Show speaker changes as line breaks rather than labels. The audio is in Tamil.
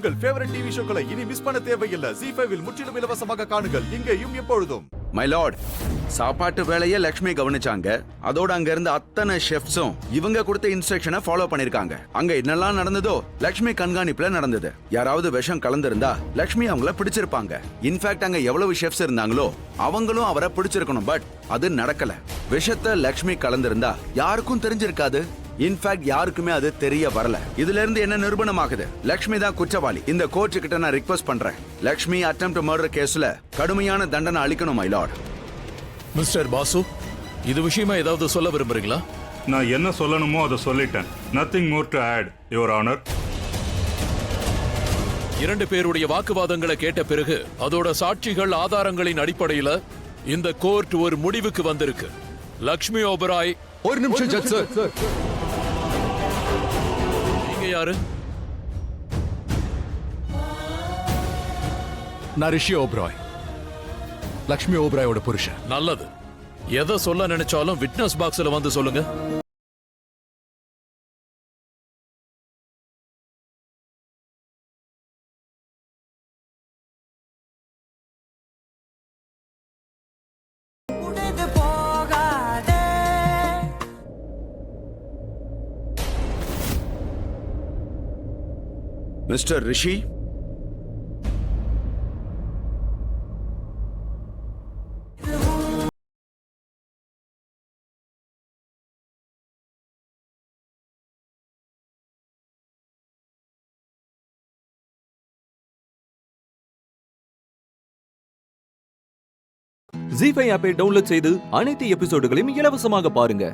உங்கள் ஃபேவரட் டிவி ஷோக்களை இனி மிஸ் பண்ண தேவையில்லை. ZEE5 இல் முற்றிலும் இலவசமாக காணுங்கள். இங்கேயும் எப்பொழுதும்.
மை லார்ட், சாப்பாட்டு வேலையை லக்ஷ்மி கவனிச்சாங்க. அதோட அங்க இருந்த அத்தனை ஷெஃப்ஸும் இவங்க கொடுத்த இன்ஸ்ட்ரக்ஷனை ஃபாலோ பண்ணிருக்காங்க. அங்க என்னெல்லாம் நடந்ததோ லக்ஷ்மி கண்காணிப்புல நடந்தது. யாராவது விஷம் கலந்திருந்தா லக்ஷ்மி அவங்கள பிடிச்சிருப்பாங்க. இன்ஃபேக்ட் அங்க எவ்வளவு ஷெஃப்ஸ் இருந்தாங்களோ அவங்களும் அவரை பிடிச்சிருக்கணும். பட் அது நடக்கல. விஷத்தை லக்ஷ்மி கலந்திருந்தா யாருக்கும் தெரிஞ்சிருக்காது. இன்ஃபேக்ட் யாருக்குமே அது தெரிய வரல. இதுல இருந்து என்ன நிரூபணமாகுது? லக்ஷ்மி தான் குற்றவாளி. இந்த கோர்ட் கிட்ட நான் ரிக்வெஸ்ட் பண்றேன், லக்ஷ்மி அட்டெம்ப்ட் மர்டர் கேஸ்ல கடுமையான தண்டனை அளிக்கணும் மை லார்ட்.
மிஸ்டர் பாசு, இது விஷயமா ஏதாவது சொல்ல விரும்புறீங்களா?
நான் என்ன சொல்லணுமோ அதை சொல்லிட்டேன். Nothing more to add, your honour.
இரண்டு பேருடைய வாக்குவாதங்களை கேட்ட பிறகு அதோட சாட்சிகள் ஆதாரங்களின் அடிப்படையில் இந்த கோர்ட் ஒரு முடிவுக்கு வந்திருக்கு. லக்ஷ்மி ஓபராய்.
ஒரு நிமிஷம் ஜட்ஜ் சார்.
நீங்க யாரு?
நான் ரிஷி ஓபராய், லக்ஷ்மி ஓபராயோட புருஷன்.
நல்லது. எதை சொல்ல நினைச்சாலும் விட்னஸ் பாக்ஸ்ல வந்து சொல்லுங்க.
மிஸ்டர் ரிஷி,
ZEE5 ஆப்பை டவுன்லோட் செய்து அனைத்து எபிசோடுகளையும் இலவசமாக பாருங்க.